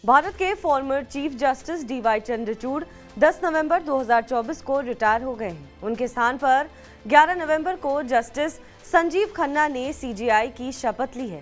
भारत के former chief justice DY Chandrachud 10 नवंबर 2024 को रिटायर हो गए हैं। उनके स्थान पर 11 नवंबर को जस्टिस संजीव खन्ना ने सीजेआई की शपथ ली है।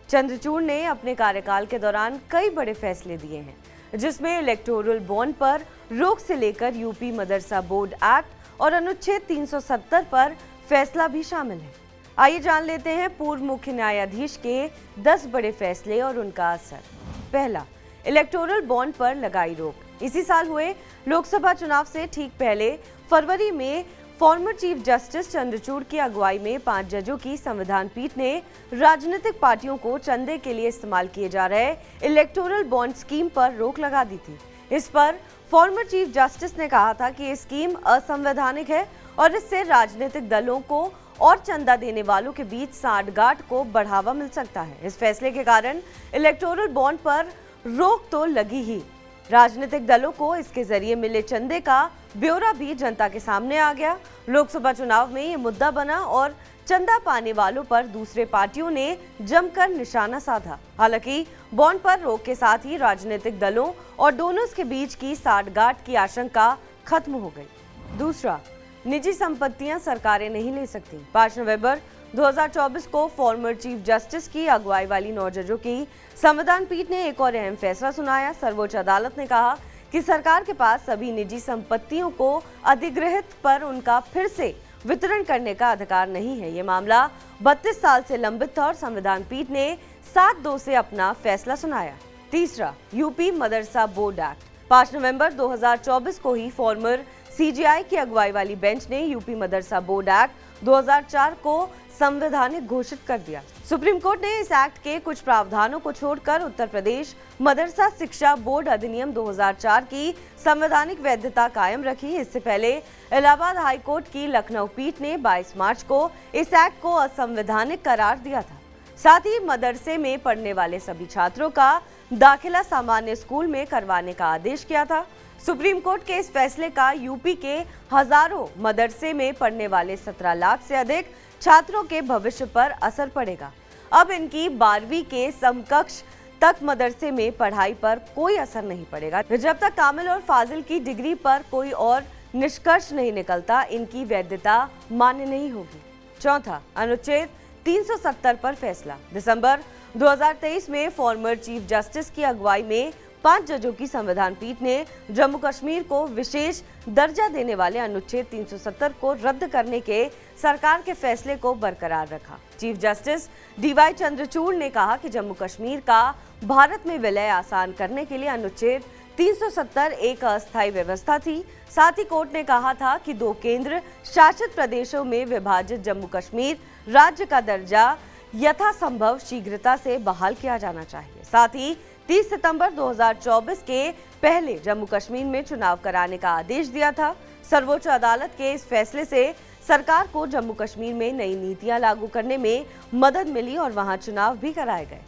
चंद्रचूड़ ने अपने कार्यकाल के दौरान कई बड़े फैसले दिए हैं, जिसमें इलेक्टोरल बॉन्ड पर रोक से लेकर यूपी मदरसा बोर्ड एक्ट और अनुच्छेद 370 पर फैसला भी शामिल है। आइए जान लेते हैं पूर्व मुख्य न्यायाधीश के 10 बड़े फैसले और उनका असर। पहला, इलेक्टोरल बॉन्ड पर लगाई रोक। इसी साल हुए लोकसभा चुनाव से ठीक पहले फरवरी में फॉर्मर चीफ जस्टिस चंद्रचूड़ की अगुवाई में 5 जजों की संविधान पीठ ने राजनीतिक पार्टियों को चंदे के लिए इस्तेमाल किए जा रहे इलेक्टोरल बॉन्ड स्कीम पर रोक लगा दी थी। इस पर फॉर्मर चीफ जस्टिस ने कहा था कि ये स्कीम असंवैधानिक है और इससे राजनीतिक दलों को और चंदा देने वालों के बीच सांठगांठ को बढ़ावा मिल सकता है। इस फैसले के कारण इलेक्टोरल बॉन्ड पर रोक तो लगी ही, राजनीतिक दलों को इसके जरिए मिले चंदे का ब्यौरा भी जनता के सामने आ गया। लोकसभा चुनाव में ये मुद्दा बना और चंदा पाने वालों पर दूसरे पार्टियों ने जमकर निशाना साधा। हालांकि बॉन्ड पर रोक के साथ ही राजनीतिक दलों और डोनर्स के बीच की सांठगांठ की आशंका खत्म हो गई। दूसरा, निजी संपत्तियां सरकारें नहीं ले सकती। 5 नवंबर 2024 को फॉर्मर चीफ जस्टिस की अगुवाई वाली 9 जजों की संविधान पीठ ने एक और अहम फैसला सुनाया। सर्वोच्च अदालत ने कहा कि सरकार के पास सभी निजी संपत्तियों को अधिग्रहित पर उनका फिर से वितरण करने का अधिकार नहीं है। ये मामला 32 साल से लंबित था और संविधान पीठ ने 7-2 से अपना फैसला सुनाया। तीसरा, यूपी मदरसा बोर्ड एक्ट। 5 नवंबर 2024 को ही फॉर्मर सीजेआई की अगुवाई वाली बेंच ने यूपी मदरसा बोर्ड एक्ट 2004 को संवैधानिक घोषित कर दिया। सुप्रीम कोर्ट ने इस एक्ट के कुछ प्रावधानों को छोड़कर उत्तर प्रदेश मदरसा शिक्षा बोर्ड अधिनियम 2004 की संवैधानिक वैधता कायम रखी। इससे पहले इलाहाबाद हाई कोर्ट की लखनऊ पीठ ने 22 मार्च को इस एक्ट को असंवैधानिक करार दिया था। साथ ही मदरसे में पढ़ने वाले सभी छात्रों का दाखिला सामान्य स्कूल में करवाने का आदेश किया था। सुप्रीम कोर्ट के इस फैसले का यूपी के हजारों मदरसे में पढ़ने वाले 17 लाख से अधिक छात्रों के भविष्य पर असर पड़ेगा। अब इनकी 12वीं के समकक्ष तक मदरसे में पढ़ाई पर कोई असर नहीं पड़ेगा। जब तक कामिल और फाजिल की डिग्री पर कोई और निष्कर्ष नहीं निकलता, इनकी वैधता मान्य नहीं होगी। चौथा, अनुच्छेद 370 पर फैसला। दिसंबर 2023 में फॉर्मर चीफ जस्टिस की अगुवाई में 5 जजों की संविधान पीठ ने जम्मू कश्मीर को विशेष दर्जा देने वाले अनुच्छेद 370 को रद्द करने के सरकार के फैसले को बरकरार रखा। चीफ जस्टिस डीवाई चंद्रचूड़ ने कहा कि जम्मू कश्मीर का भारत में विलय आसान करने के लिए अनुच्छेद 370 एक अस्थायी व्यवस्था थी। साथ ही कोर्ट ने कहा था कि 2 केंद्र शासित प्रदेशों में विभाजित जम्मू कश्मीर राज्य का दर्जा यथासंभव शीघ्रता से बहाल किया जाना चाहिए। साथ ही 30 सितंबर 2024 के पहले जम्मू कश्मीर में चुनाव कराने का आदेश दिया था। सर्वोच्च अदालत के इस फैसले से सरकार को जम्मू कश्मीर में नई नीतियां लागू करने में मदद मिली और वहां चुनाव भी कराए गए।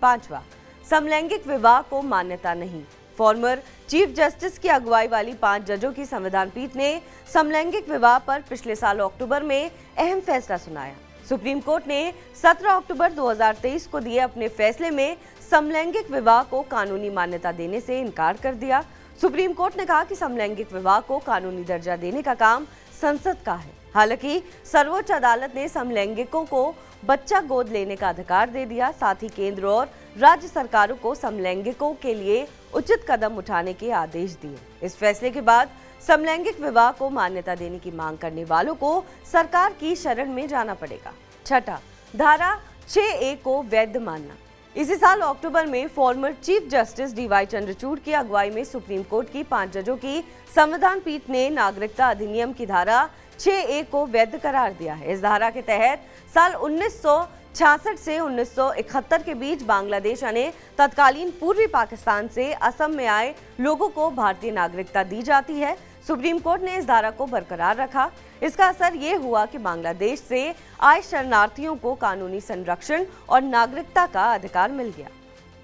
पांचवा, समलैंगिक विवाह को मान्यता नहीं। फॉर्मर चीफ जस्टिस की अगुवाई वाली 5 जजों की संविधान पीठ ने समलैंगिक विवाह पर पिछले साल अक्टूबर में अहम फैसला सुनाया। सुप्रीम कोर्ट ने 17 अक्टूबर 2023 को दिए अपने फैसले में समलैंगिक विवाह को कानूनी मान्यता देने से इनकार कर दिया। सुप्रीम कोर्ट ने कहा कि समलैंगिक विवाह को कानूनी दर्जा देने का काम संसद का है। हालांकि सर्वोच्च अदालत ने समलैंगिकों को बच्चा गोद लेने का अधिकार दे दिया। साथ ही केंद्र और राज्य सरकारों को समलैंगिकों के लिए उचित कदम उठाने के आदेश दिए। इस फैसले के बाद समलैंगिक विवाह को मान्यता देने की मांग करने वालों को सरकार की शरण में जाना पड़ेगा। छठा, धारा 6A को वैध मानना। इसी साल अक्टूबर में former chief justice DY Chandrachud की अगुवाई में सुप्रीम कोर्ट की 5 जजों की संविधान पीठ ने नागरिकता अधिनियम की धारा 6A को वैध करार दिया है। इस धारा के तहत साल 1966 से 1971 के बीच बांग्लादेश यानी तत्कालीन पूर्वी पाकिस्तान से असम में आए लोगों को भारतीय नागरिकता दी जाती है। सुप्रीम कोर्ट ने इस धारा को बरकरार रखा। इसका असर ये हुआ कि बांग्लादेश से आए शरणार्थियों को कानूनी संरक्षण और नागरिकता का अधिकार मिल गया।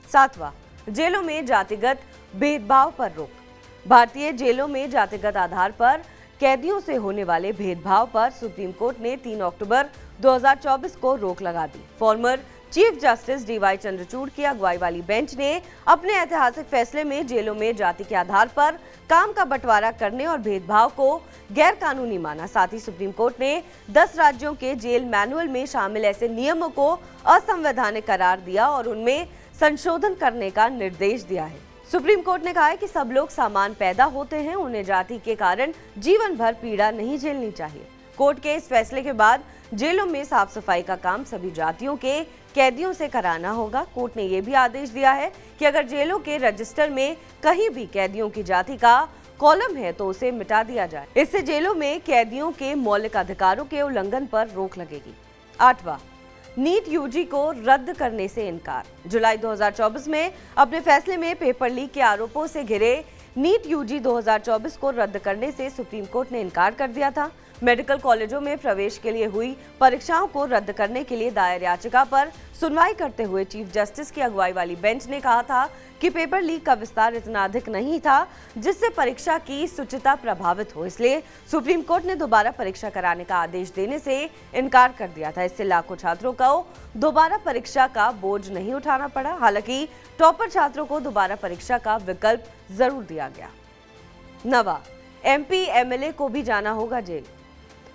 सातवां, जेलों में जातिगत भेदभाव पर रोक। भारतीय जेलों में जातिगत आधार पर कैदियों से होने वाले भेदभाव पर सुप्रीम कोर्ट ने 3 अक्टूबर 2024 को रोक लगा दी। Former chief justice DY Chandrachud की अगुवाई वाली बेंच ने अपने ऐतिहासिक फैसले में जेलों में जाति के आधार पर काम का बंटवारा करने और भेदभाव को गैर कानूनी माना। साथ ही सुप्रीम कोर्ट ने 10 राज्यों के जेल मैनुअल में शामिल ऐसे नियमों को असंवैधानिक करार दिया और उनमें संशोधन करने का निर्देश दिया है। सुप्रीम कोर्ट ने कहा है कि सब लोग समान पैदा होते हैं, उन्हें जाति के कारण जीवन भर पीड़ा नहीं झेलनी चाहिए। कोर्ट के इस फैसले के बाद जेलों में साफ सफाई का काम सभी जातियों के कैदियों से कराना होगा। कोर्ट ने यह भी आदेश दिया है कि अगर जेलों के रजिस्टर में कहीं भी कैदियों की जाति का कॉलम है तो उसे मिटा दिया जाए। इससे जेलों में कैदियों के मौलिक अधिकारों के उल्लंघन पर रोक लगेगी। 8वां, नीट यूजी को रद्द करने से इनकार। जुलाई 2024 में अपने फैसले में पेपर लीक के आरोपों से घिरे नीट यूजी 2024 को रद्द करने से सुप्रीम कोर्ट ने इनकार कर दिया था। मेडिकल कॉलेजों में प्रवेश के लिए हुई परीक्षाओं को रद्द करने के लिए दायर याचिका पर सुनवाई करते हुए चीफ जस्टिस की अगुवाई वाली बेंच ने कहा था कि पेपर लीक का विस्तार इतना अधिक नहीं था जिससे परीक्षा की शुचिता प्रभावित हो, इसलिए सुप्रीम कोर्ट ने दोबारा परीक्षा कराने का आदेश देने से इनकार कर दिया था। इससे लाखों छात्रों को दोबारा परीक्षा का बोझ नहीं उठाना पड़ा। हालांकि टॉपर छात्रों को दोबारा परीक्षा का विकल्प जरूर दिया गया। 9वां, MP MLA को भी जाना होगा जेल।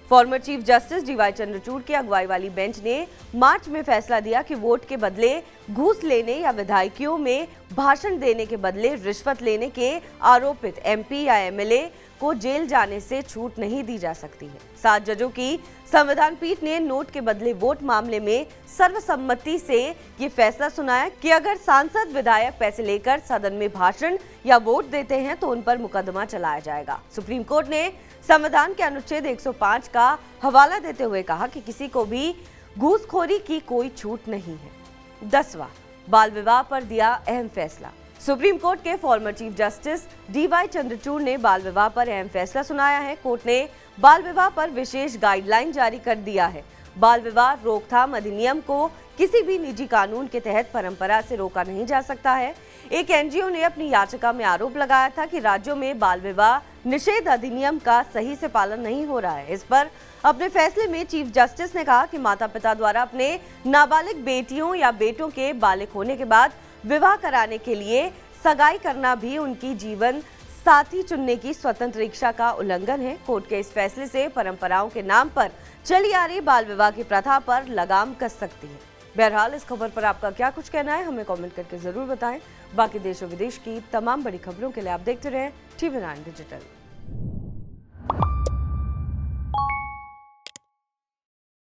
Former chief justice DY Chandrachud की अगुवाई वाली बेंच ने मार्च में फैसला दिया कि वोट के बदले घूस लेने या विधायकियों में भाषण देने के बदले रिश्वत लेने के आरोपित MP या MLA को जेल जाने से छूट नहीं दी जा सकती है। 7 जजों की संविधान पीठ ने नोट के बदले वोट मामले में सर्वसम्मति से ये फैसला सुनाया कि अगर सांसद विधायक पैसे लेकर सदन में भाषण या वोट देते हैं तो उन पर मुकदमा चलाया जाएगा। सुप्रीम कोर्ट ने संविधान के अनुच्छेद 105 का हवाला देते हुए कहा कि किसी को भी घूसखोरी की कोई छूट नहीं है। 10वां, बाल विवाह पर दिया अहम फैसला। सुप्रीम कोर्ट के former chief justice DY Chandrachud ने बाल विवाह पर अहम फैसला सुनाया है। कोर्ट ने बाल विवाह पर विशेष गाइडलाइन जारी कर दिया है। बाल विवाह रोकथाम अधिनियम को किसी भी निजी कानून के तहत परंपरा से रोका नहीं जा सकता है। एक NGO ने अपनी याचिका में आरोप लगाया था कि राज्यों में बाल विवाह निषेध अधिनियम का सही से पालन नहीं हो रहा है। इस पर अपने फैसले में चीफ जस्टिस ने कहा कि माता पिता द्वारा अपने नाबालिग बेटियों या बेटों के बालिग होने के बाद विवाह कराने के लिए सगाई करना भी उनकी जीवन साथी चुनने की स्वतंत्र इच्छा का उल्लंघन है। कोर्ट के इस फैसले से परंपराओं के नाम पर चली आ रही बाल विवाह की प्रथा पर लगाम कस सकती है। बहरहाल इस खबर पर आपका क्या कुछ कहना है, हमें कमेंट करके जरूर बताएं। बाकी देश और विदेश की तमाम बड़ी खबरों के लिए आप देखते रहें TV9 डिजिटल।